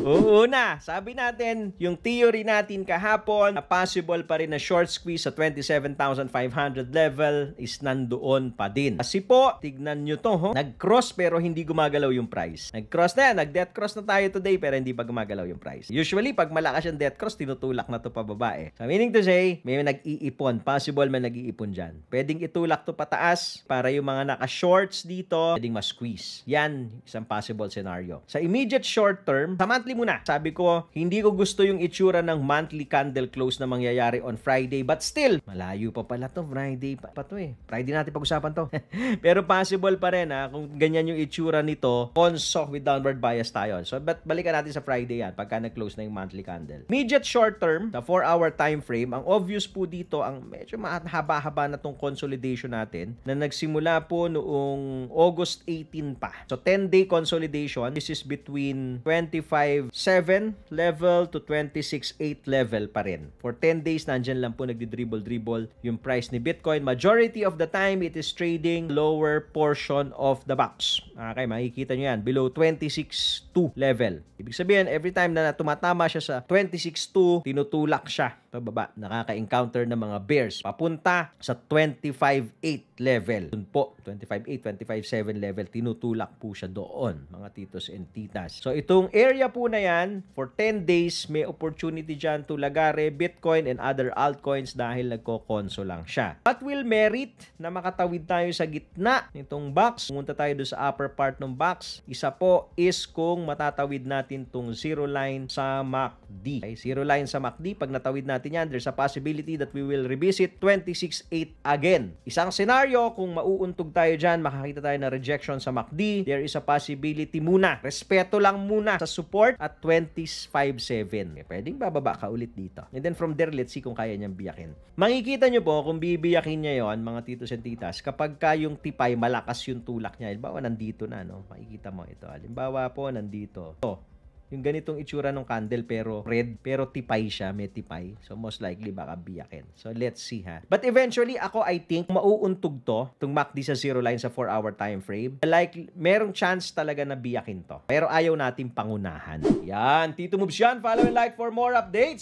Una, sabi natin, yung theory natin kahapon, na possible pa rin na short squeeze sa 27,500 level is nandoon pa din. Kasi po, tignan nyo to, nag-cross pero hindi gumagalaw yung price. Nag-cross na yan, nag-death cross na tayo today pero hindi pa gumagalaw yung price. Usually, pag malakas yung death cross, tinutulak na to pababa eh. So, meaning to say, may nag-iipon. Possible may nag-iipon dyan. Pwedeng itulak to pataas para yung mga naka-shorts dito, pwedeng ma-squeeze. Yan, isang possible scenario. Sa immediate short term, sa monthly muna. Sabi ko, hindi ko gusto yung itsura ng monthly candle close na mangyayari on Friday. But still, malayo pa pala to. Friday pa to eh. Friday natin pag-usapan to. Pero possible pa rin ha, kung ganyan yung itsura nito, console with downward bias tayo. So, but balikan natin sa Friday yan, pagka nag-close na yung monthly candle. Immediate short term, the 4-hour time frame, ang obvious po dito, ang medyo mahaba-haba na tong consolidation natin, na nagsimula po noong August 18 pa. So, 10-day consolidation, this is between 25.7 level to 26.8 level pa rin. For 10 days, nandyan lang po nagdi-dribble-dribble yung price ni Bitcoin. Majority of the time, it is trading lower portion of the box. Okay, makikita nyo yan. Below 26.2 level. Ibig sabihin, every time na tumatama siya sa 26.2, tinutulak siya pababa. Nakaka-encounter ng mga bears. Papunta sa 25.8 level. Doon po, 25.8, 25.7 level. Tinutulak po siya doon, mga titos and titas. So, itong area po na yan, for 10 days, may opportunity dyan to lagare Bitcoin and other altcoins dahil nagko-conso lang siya. What will merit na makatawid tayo sa gitna nitong box? Pumunta tayo doon sa upper part ng box. Isa po is kung matatawid natin tong zero line sa MACD. Okay, zero line sa MACD, pag natawid natin yan, there's a possibility that we will revisit 26.8 again. Isang scenario, kung mauuntog tayo dyan, makakita tayo na rejection sa MACD, there is a possibility muna. Respeto lang muna sa support at 25.7. Okay, pwedeng bababa ka ulit dito. And then from there, let's see kung kaya niyang biyakin. Makikita nyo po, kung bibiyakin niya yon, mga titos and titas, kapag ka yung tipay, malakas yung tulak niya. Halimbawa, nandito na, no? Makikita mo ito. Halimbawa po, nandito. Ito. Yung ganitong itsura ng candle pero red, pero tipay siya, may tipay. So most likely baka biyakin. So let's see ha. But eventually ako I think mauuntog to, itong MACD sa zero line sa 4-hour time frame. Like merong chance talaga na biyakin to. Pero ayaw natin pangunahan. Yan, Tito Moves yan. Follow and like for more updates.